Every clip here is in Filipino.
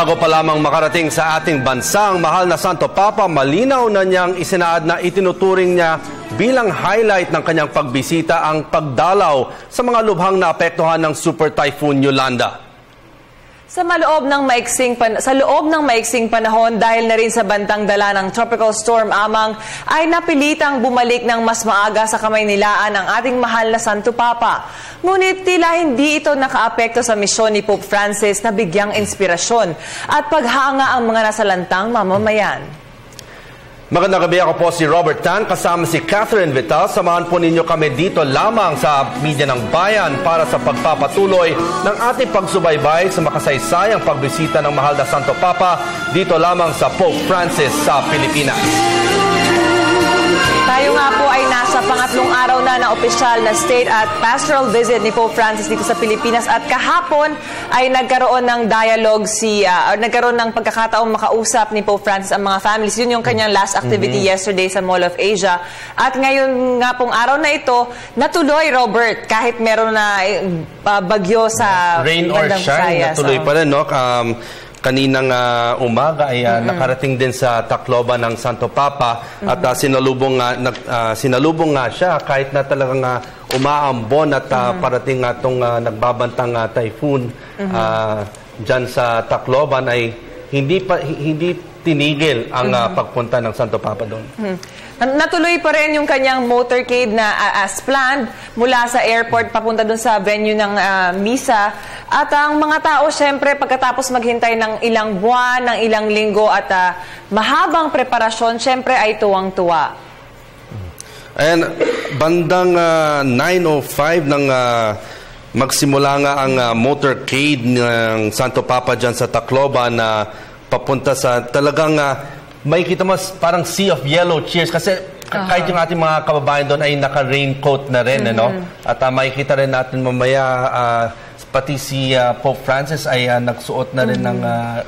Bago pa lamang makarating sa ating bansa ang mahal na Santo Papa, malinaw na niyang isinaad na itinuturing niya bilang highlight ng kanyang pagbisita ang pagdalaw sa mga lubhang naapektuhan ng Super Typhoon Yolanda. Sa loob ng maiksing panahon, dahil na rin sa bantang dala ng Tropical Storm Amang, ay napilitang bumalik ng mas maaga sa Kamaynilaan ang ating mahal na Santo Papa. Ngunit tila hindi ito nakaapekto sa misyon ni Pope Francis na bigyang inspirasyon at paghanga ang mga nasalantang mamamayan. Magandang gabi, ako po si Robert Tan, kasama si Catherine Vital. Samahan po ninyo kami dito lamang sa Media ng Bayan para sa pagpapatuloy ng ating pagsubaybay sa makasaysayang pagbisita ng mahal na Santo Papa dito lamang sa Pope Francis sa Pilipinas. Tayo nga po ay nasa pangatlong araw na ng opisyal na state at pastoral visit ni Pope Francis dito sa Pilipinas, at kahapon ay nagkaroon ng dialogue nagkaroon ng pagkakataong makausap ni Pope Francis ang mga families. Yun yung kanyang last activity yesterday sa Mall of Asia. At ngayon nga pong araw na ito, natuloy, Robert, kahit meron na bagyo sa rain or shine, natuloy pa rin, no? Kaninang umaga ay nakarating din sa Tacloban ng Santo Papa at sinalubong nga siya kahit na talagang umaambon at parating itong nagbabantang typhoon dyan sa Tacloban, ay hindi tinigil ang pagpunta ng Santo Papa doon. Natuloy pa rin yung kanyang motorcade na as planned mula sa airport papunta dun sa venue ng misa. At ang mga tao, syempre, pagkatapos maghintay ng ilang buwan, ng ilang linggo at mahabang preparasyon, syempre ay tuwang-tuwa. And bandang 9:05 nang magsimula nga ang motorcade ng Santo Papa dyan sa Tacloban na papunta sa talagang makikita mo parang sea of yellow cheers kasi kahit yung ating mga kababayan doon ay naka-raincoat na rin, At makikita rin natin mamaya pati si Pope Francis ay nagsuot na rin ng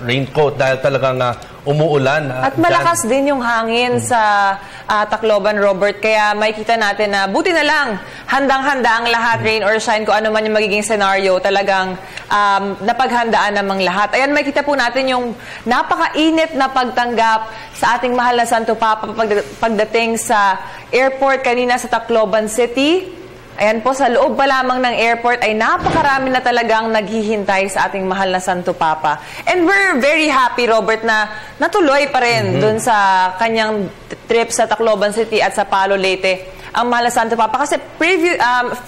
raincoat dahil talagang umuulan. At malakas din yung hangin sa Tacloban, Robert. Kaya makikita natin na buti na lang, handang-handa ang lahat, rain or shine, kung ano man yung magiging scenario, talagang napaghandaan namang lahat. Ayan, makikita po natin yung napakainit na pagtanggap sa ating mahal na Santo Papa pagdating sa airport kanina sa Tacloban City. Ayan po, sa loob pa lamang ng airport ay napakarami na talagang naghihintay sa ating mahal na Santo Papa. And we're very happy, Robert, na natuloy pa rin dun sa kanyang trip sa Tacloban City at sa Palo Leyte ang mahal na Santo Papa. Kasi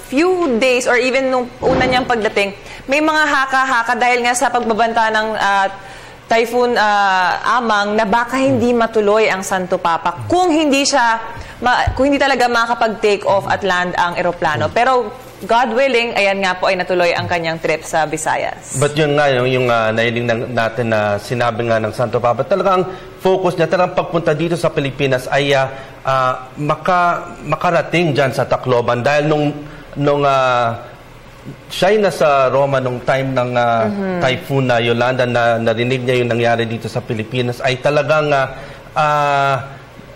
few days or even nung una niyang pagdating, may mga haka-haka dahil nga sa pagbabanta ng Typhoon Amang na baka hindi matuloy ang Santo Papa kung hindi talaga makakapag-take off at land ang eroplano. Pero God willing, ayan nga po ay natuloy ang kanyang trip sa Visayas. But yun nga, yung nailing natin na sinabi nga ng Santo Papa, talagang focus niya, talagang pagpunta dito sa Pilipinas ay makarating dyan sa Tacloban dahil nung siya ay nasa Roma nung time ng Typhoon na Yolanda na narinig niya yung nangyari dito sa Pilipinas, ay talagang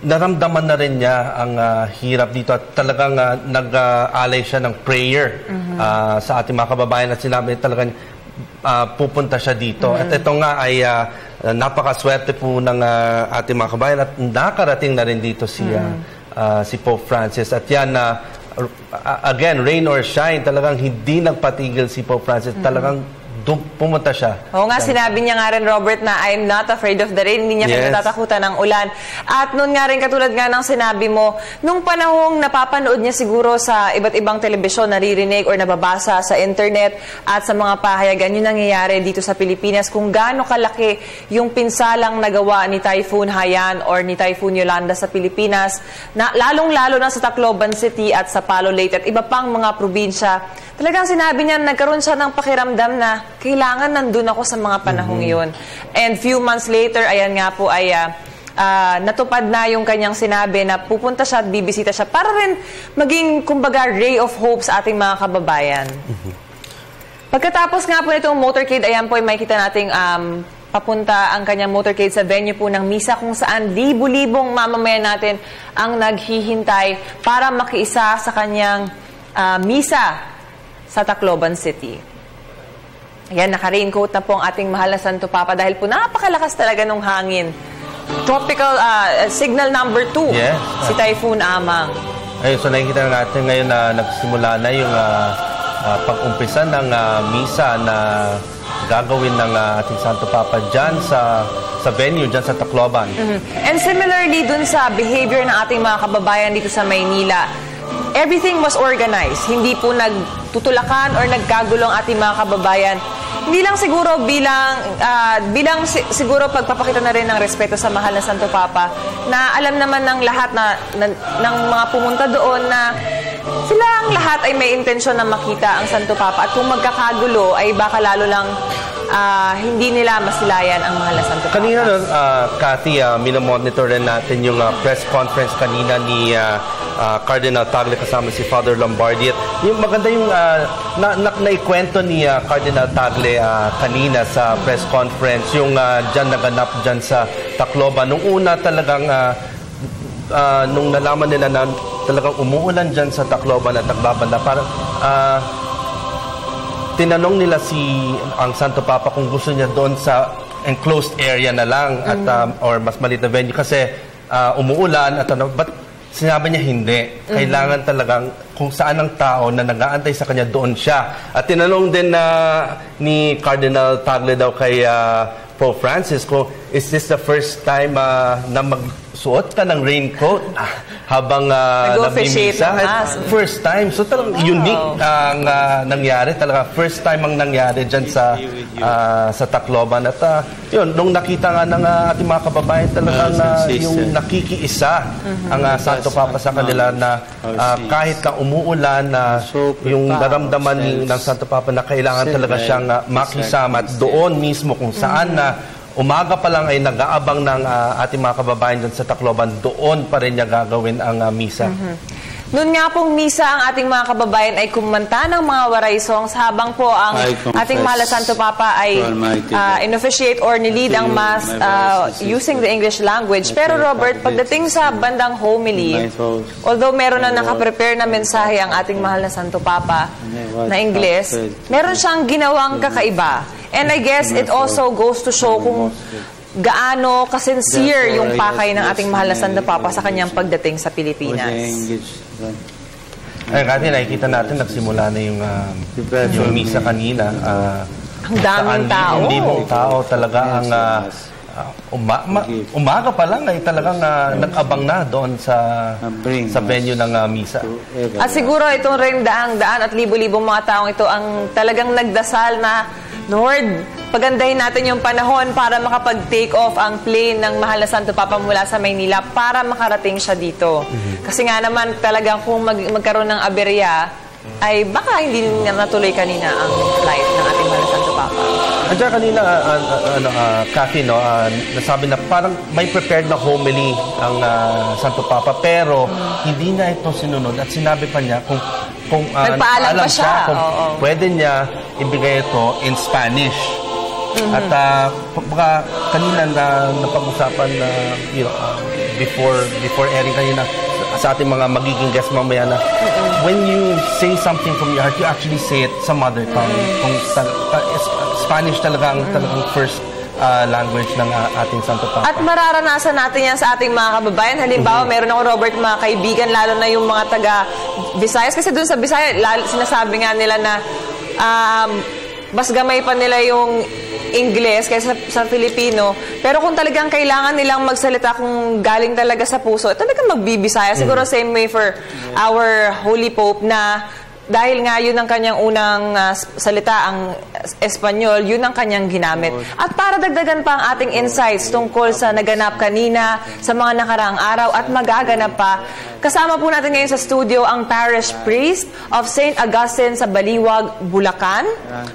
naramdaman na rin niya ang hirap dito at talagang nag-alay siya ng prayer sa ating mga kababayan at sinabi talagang pupunta siya dito. At ito nga ay napakaswerte po ng ating mga kababayan at nakarating na rin dito si Pope Francis. At yan again, rain or shine, talagang hindi nagpatigil si Pope Francis. Talagang pumunta siya. Oo nga, sinabi niya nga rin, Robert, na I'm not afraid of the rain. Hindi niya kinatatakutan ng ulan. At noon nga rin, katulad nga ng sinabi mo, nung panahong napapanood niya siguro sa iba't ibang telebisyon, naririnig or nababasa sa internet at sa mga pahayagan, yun nangyayari dito sa Pilipinas, kung gaano kalaki yung pinsalang nagawa ni Typhoon Haiyan or ni Typhoon Yolanda sa Pilipinas, na lalong-lalo na sa Tacloban City at sa Palo Leyte at iba pang mga probinsya. Talagang sinabi niya, nagkaroon siya ng pakiramdam na kailangan nandun ako sa mga panahong iyon. And few months later, ayan nga po ay natupad na yung kanyang sinabi na pupunta siya at bibisita siya para rin maging, kumbaga, ray of hope sa ating mga kababayan. Pagkatapos nga po nitong motorcade, ayan po ay makikita nating papunta ang kanyang motorcade sa venue po ng misa kung saan libu-libong mamamayan natin ang naghihintay para makiisa sa kanyang misa sa Tacloban City. Ayan, naka-raincoat na po ang ating mahal na Santo Papa dahil po napakalakas talaga ng hangin. Tropical signal number 2, Yes. si Typhoon Amang. Ayun, so nakikita natin ngayon na nagsimula na yung pag-umpisa ng misa na gagawin ng ating Santo Papa dyan sa venue, dyan sa Tacloban. And similarly dun sa behavior ng ating mga kababayan dito sa Maynila, everything was organized. Hindi po nagtutulakan or nagkagulong ating mga kababayan. Hindi lang siguro bilang siguro pagpapakita na rin ng respeto sa mahal na Santo Papa na alam naman ng lahat ng mga pumunta doon na sila ang lahat ay may intensyon na makita ang Santo Papa at kung magkakagulo ay baka lalo lang hindi nila masilayan ang mahal na Santo Papa. Kanina, Cathy, minomonitor rin natin yung press conference kanina ni Cardinal Tagle kasama si Father Lombardi. At yung maganda yung naikwento ni Cardinal Tagle kanina sa press conference, yung dyan naganap dyan sa Tacloban. Nung una talagang, nung nalaman nila na talagang umuulan dyan sa Tacloban at Tacloban na parang tinanong nila ang Santo Papa kung gusto niya doon sa enclosed area na lang at or mas maliit na venue kasi umuulan at but sinabi niya hindi. Kailangan talagang kung saan ang tao na nag-aantay sa kanya doon siya. At tinanong din ni Cardinal Tagle daw kay Pope Francis kung is this the first time na magsuot ka ng raincoat habang nagmimisa? First time. So talagang unique ang nangyari. Talaga first time ang nangyari dyan sa Tacloban. At yun, nung nakita nga ng ating mga kababayan talagang yung nakikiisa ang Santo Papa sa kanila na kahit na umuulan yung naramdaman ng Santo Papa na kailangan talaga siyang makisama at doon mismo kung saan umaga pa lang ay nag-aabang ng ating mga kababayan dyan sa Tacloban, doon pa rin niya gagawin ang misa. Noon nga pong misa ang ating mga kababayan ay kumanta ng mga waray songs habang po ang ating mahal na Santo Papa ay in-officiate or nilid ang Mass using the English language. Pero Robert, pagdating sa bandang homily, although meron na nakaprepare na mensahe ang ating mahal na Santo Papa na Ingles, meron siyang ginawang kakaiba. And I guess it also goes to show kung gaano kasincere yung pakay ng ating mahal na Santo Papa sa kanyang pagdating sa Pilipinas. Ay, Cathy, nakikita natin nagsimula na yung misa kanina. Ang daming tao. Hindi mong tao talaga ang umaga pa lang ay talagang nag-abang na doon sa venue ng misa. At siguro itong rin daan at libo-libong mga taong ito ang talagang nagdasal na, Lord, pagandahin natin yung panahon para makapag-take off ang plane ng mahal na Santo Papa mula sa Maynila para makarating siya dito. Kasi nga naman talagang kung magkaroon ng aberya, ay baka hindi na natuloy kanina ang flight ng ating mahal na Santo Papa. At dyan kanina, Cathy, nasabi na parang may prepared na homily ang Santo Papa, pero hindi na ito sinunod. At sinabi pa niya kung nagpaalam pa siya, kung pwede niya ibigay ito in Spanish. At baka kanina na napag-usapan na before airing kanina sa ating mga magiging guests mamaya na when you say something from your heart, you actually say it sa mother tongue. Kung Spanish talagang first language ng ating Santo Papa. At mararanasan natin yan sa ating mga kababayan. Halimbawa, meron ako, Robert, mga kaibigan, lalo na yung mga taga-Visayas. Kasi dun sa Visayas, sinasabi nga nila na mas gamay pa nila yung Ingles kaysa sa Filipino. Pero kung talagang kailangan nilang magsalita kung galing talaga sa puso, talagang magbibisaya. Siguro same way for our Holy Pope na dahil nga yun ang kanyang unang salita, ang Espanyol, yun ang kanyang ginamit. At para dagdagan pa ang ating insights tungkol sa naganap kanina, sa mga nakaraang araw at magaganap pa, kasama po natin ngayon sa studio ang Parish Priest of St. Augustine sa Baliwag, Bulacan.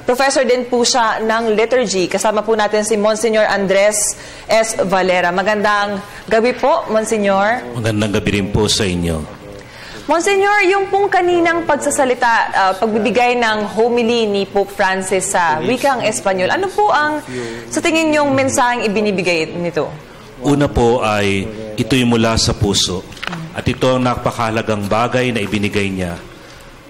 Professor din po siya ng liturgy. Kasama po natin si Monsignor Andres S. Valera. Magandang gabi po, Monsignor. Magandang gabi rin po sa inyo. Monsignor, yung pong kaninang pagsasalita, pagbibigay ng homily ni Pope Francis sa wikang Espanyol, ano po ang, sa tingin niyong mensaheng ibinibigay nito? Una po ay ito'y mula sa puso at ito ang napakahalagang bagay na ibinigay niya.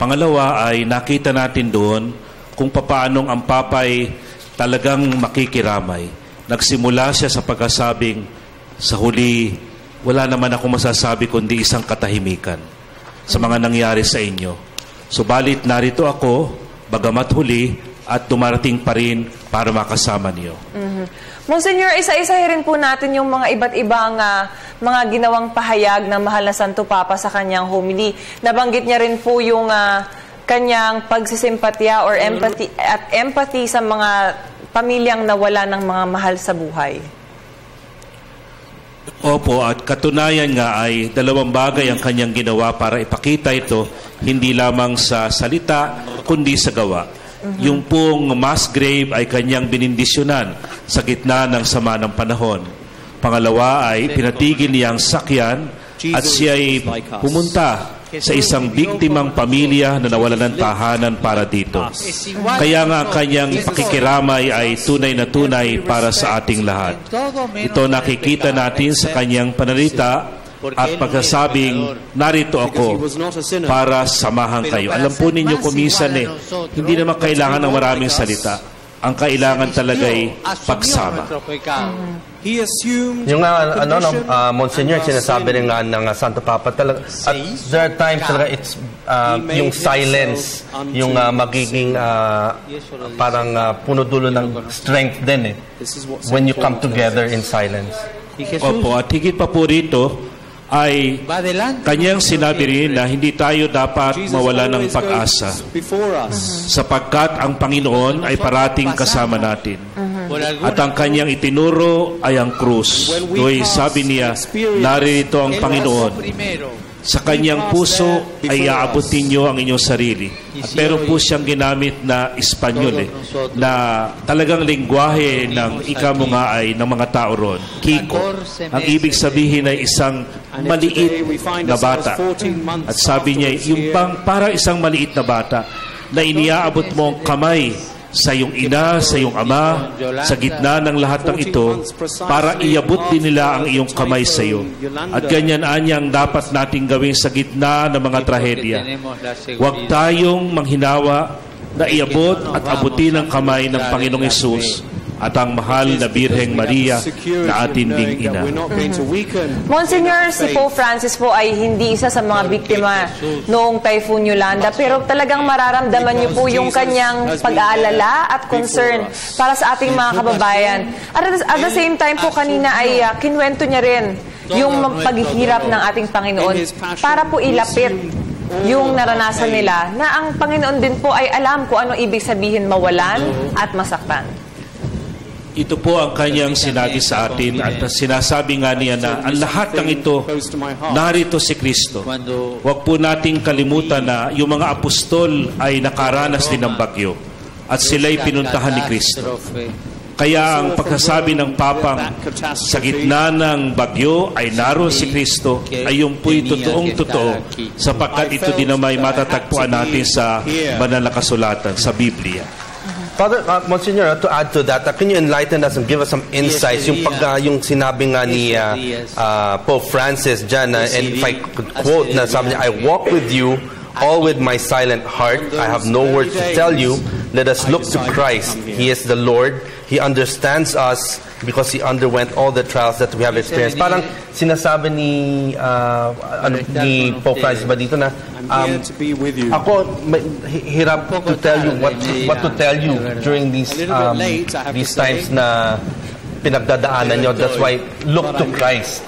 Pangalawa ay nakita natin doon kung papaanong ang Papa'y talagang makikiramay. Nagsimula siya sa pagkasabing, sa huli, wala naman ako masasabi kundi isang katahimikan sa mga nangyari sa inyo. Subalit narito ako, bagamat huli, at dumarating pa rin para makasama niyo. Monsignor, isa-isahin rin po natin yung mga iba't ibang mga ginawang pahayag ng Mahal na Santo Papa sa kanyang homily. Nabanggit niya rin po yung kanyang pagsisimpatya or empathy sa mga pamilyang nawala ng mga mahal sa buhay. Opo, at katunayan nga ay dalawang bagay ang kanyang ginawa para ipakita ito, hindi lamang sa salita, kundi sa gawa. Yung pong mass grave ay kanyang binindisyonan sa gitna ng sama ng panahon. Pangalawa ay pinatigil niya ang sakyan at siya ay pumunta sa isang biktimang pamilya na nawalan ng tahanan para dito. Kaya nga ang kanyang pakikiramay ay tunay na tunay para sa ating lahat. Ito nakikita natin sa kanyang panalita at pagkasabing, narito ako para samahan kayo. Alam po ninyo kumisan hindi naman kailangan ng maraming salita. Ang kailangan talaga ay pagsama. Yung Monsignor, sinasabi rin nga ng Santo Papa talaga, at there are times talaga it's yung silence, yung magiging parang puno-dulo ng strength din when you come together in silence. Opo, at higit pa po rito, ay kanyang sinabi rin na hindi tayo dapat mawala ng pag-asa sapagkat ang Panginoon ay parating kasama natin. At ang kanyang itinuro ay ang krus. Do'y sabi niya, narito ang Panginoon. Sa kanyang puso ay aabutin niyo ang inyong sarili. At meron po siyang ginamit na Espanyol na talagang lingwahe ng ika mo nga ay ng mga tao ron. Kiko. Ang ibig sabihin ay isang maliit na bata. At sabi niya, yung parang isang maliit na bata na iniaabot mo ang kamay sa iyong ina, sa iyong ama, sa gitna ng lahat ng ito, para iabot din nila ang iyong kamay sa iyo. At ganyan anyang dapat nating gawin sa gitna ng mga trahedya. Huwag tayong manghinawa na iabot at abutin ang kamay ng Panginoong Hesus at ang mahal na Birheng Maria na ating ding ina. Monsignor, si Pope Francis po ay hindi isa sa mga biktima noong Typhoon Yolanda, pero talagang mararamdaman niyo po yung kanyang pag-aalala at concern para sa ating mga kababayan. At the same time po, kanina ay kinwento niya rin yung paghihirap ng ating Panginoon para po ilapit yung naranasan nila na ang Panginoon din po ay alam kung ano ibig sabihin mawalan at masaktan. Ito po ang kanyang sinabi sa atin at sinasabi nga niya na ang lahat ng ito, narito si Kristo. Huwag po nating kalimutan na yung mga apostol ay nakaranas din ng bagyo at sila'y pinuntahan ni Kristo. Kaya ang pagkasabi ng Papang sa gitna ng bagyo ay naroon si Kristo ay yung po'y totoong totoo sapagkat ito din naman matatagpuan natin sa banal na kasulatan, sa Biblia. Father, Monsignor, to add to that, can you enlighten us and give us some insights? Yung sinabi nga ni Pope Francis dyan, and if I could quote, na sabi niya, I walk with you, all with my silent heart. I have no words to tell you. Let us look to Christ. He is the Lord. He understands us because He underwent all the trials that we have experienced. Parang sinasabi ni Pope Francis ba dito na ako hirap to tell you what to tell you during these times na pinagdadaanan nyo. That's why look to Christ.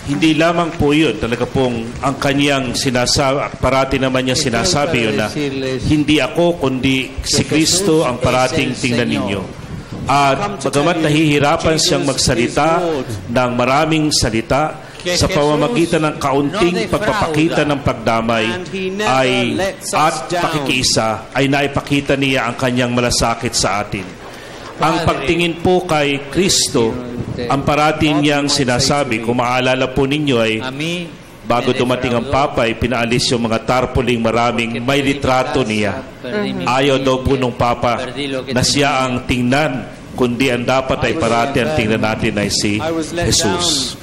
Hindi lamang po yun. Talaga pong ang kanyang sinasabi, parati naman niya sinasabi yun na hindi ako kundi si Kristo ang parating tingnan ninyo. At bagamat nahihirapan siyang magsalita ng maraming salita, sa pamamagitan ng kaunting pagpapakita ng pagdamay at pakikiisa ay naipakita niya ang kanyang malasakit sa atin. Ang pagtingin po kay Kristo, ang parating niyang sinasabi, kung maalala po ninyo ay bago dumating ang Papa ay pinaalis yung mga tarpaulin maraming may litrato niya. Ayaw daw po nung Papa na siya ang tingnan kundi ang dapat ay parati ang tingnan natin ay si Jesus.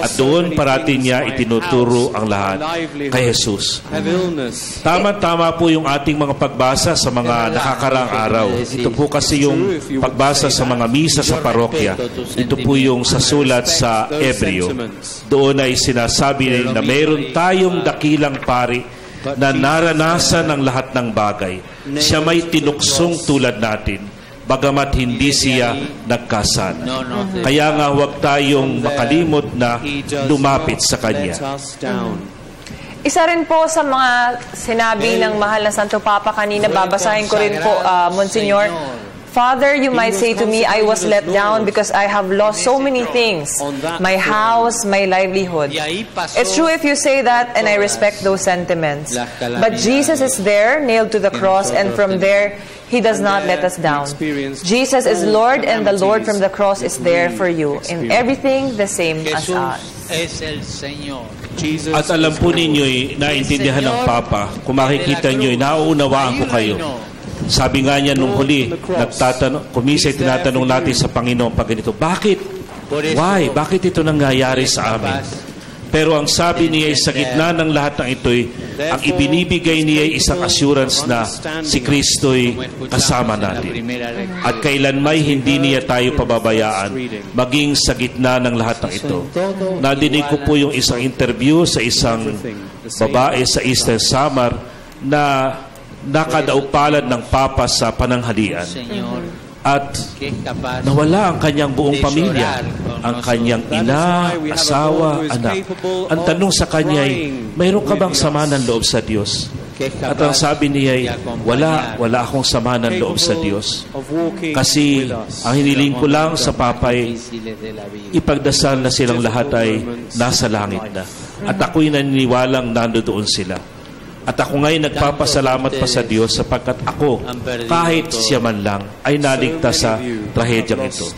At doon parati niya itinuturo ang lahat kay Jesus. Tama-tama po yung ating mga pagbasa sa mga nakakaraang araw. Ito po kasi yung pagbasa sa mga misa sa parokya. Ito po yung sa sulat sa Hebreo. Doon ay sinasabi na mayroon tayong dakilang pari na naranasan ng lahat ng bagay. Siya may tinuksong tulad natin, bagamat hindi siya nagkasala. Kaya nga huwag tayong makalimot na lumapit sa Kanya. Isa rin po sa mga sinabi ng mahal na Santo Papa kanina, babasahin ko rin po, Monsignor. Father, you might say to me, I was let down because I have lost so many things. My house, my livelihood. It's true if you say that, and I respect those sentiments. But Jesus is there, nailed to the cross, and from there, He does not let us down. Jesus is Lord, and the Lord from the cross is there for you. In everything, the same as us. At alam po ninyo, naintindihan ng Papa, kung makikita nyo, nauunawaan ko kayo. Sabi nga niya nung huli, kumisay tinatanong natin sa Panginoon pag ganito, bakit? Why? Bakit ito nangyayari sa amin? Pero ang sabi niya sa gitna ng lahat ng ito'y, ang ibinibigay niya ay isang assurance na si Kristo'y kasama natin. At kailanmay hindi niya tayo pababayaan, maging sa gitna ng lahat ng ito. Nadinig ko po yung isang interview sa isang babae sa Eastern Samar na nakadaupalad ng Papa sa pananghalian. At nawala ang kanyang buong pamilya, ang kanyang ina, asawa, anak. Ang tanong sa kanya ay, mayroon ka bang sama ng loob sa Diyos? At ang sabi niya ay, wala akong sama ng loob sa Diyos. Kasi ang hiniling ko lang sa Papa ay ipagdasal na silang lahat ay nasa langit na. At ako'y naniniwalang nandoon sila. At ako ngayon nagpapasalamat pa sa Diyos sapagkat ako, kahit siya man lang, ay naligtas sa trahedyang ito.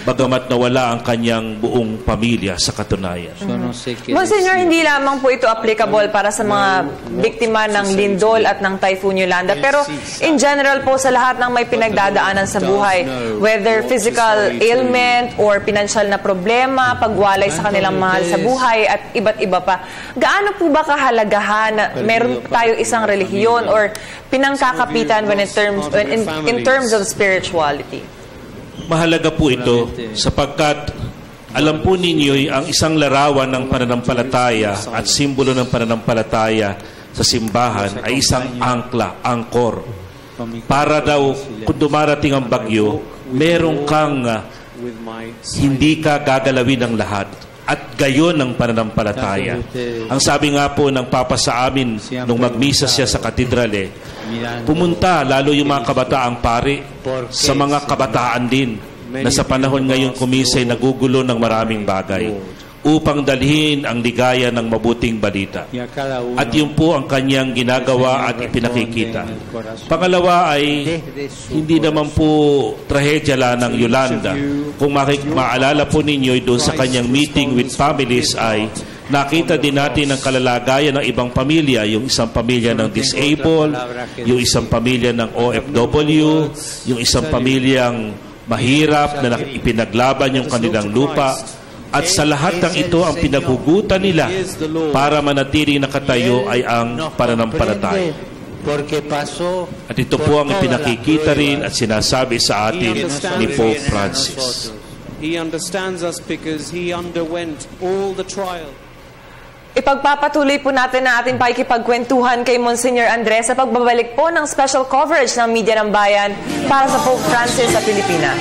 Bagamat nawala ang kanyang buong pamilya sa katunayan. Monsignor, hindi lamang po ito applicable para sa mga biktima ng lindol at ng Typhoon Yolanda, pero in general po sa lahat ng may pinagdadaanan sa buhay, whether physical ailment or financial na problema, pagwalay sa kanilang mahal sa buhay at iba't iba pa. Gaano po ba kahalagahan na meron tayo isang relihiyon or pinangkakapitan in terms of spirituality? Mahalaga po ito sapagkat alam po ninyo ang isang larawan ng pananampalataya at simbolo ng pananampalataya sa simbahan ay isang angkor. Para daw kung dumarating ang bagyo, meron kang hindi ka gagalawin ng lahat. At gayon ang pananampalataya. Ang sabi nga po ng Papa sa amin nung magmisa siya sa katedrale, pumunta lalo yung mga kabataang pari sa mga kabataan din na sa panahon ngayon kumisay nagugulo ng maraming bagay upang dalhin ang ligaya ng mabuting balita. At yun po ang kanyang ginagawa at ipinakikita. Pangalawa ay hindi naman po trahedya lang ng Yolanda. Kung maalala po ninyo doon sa kanyang meeting with families ay nakita din natin ang kalalagayan ng ibang pamilya, yung isang pamilya ng disabled, yung isang pamilya ng OFW, yung isang pamilyang mahirap na ipinaglaban yung kanilang lupa. At sa lahat ng ito, ang pinagugutan nila para manatiling nakatayo ay ang pananampalataya. At ito po ang ipinakikita rin at sinasabi sa atin ni Pope Francis. He understands us because he underwent all the trial. Ipagpapatuloy po natin na ating pakikipagkwentuhan kay Monsignor Andres sa pagbabalik po ng special coverage ng Media ng Bayan para sa Pope Francis sa Pilipinas.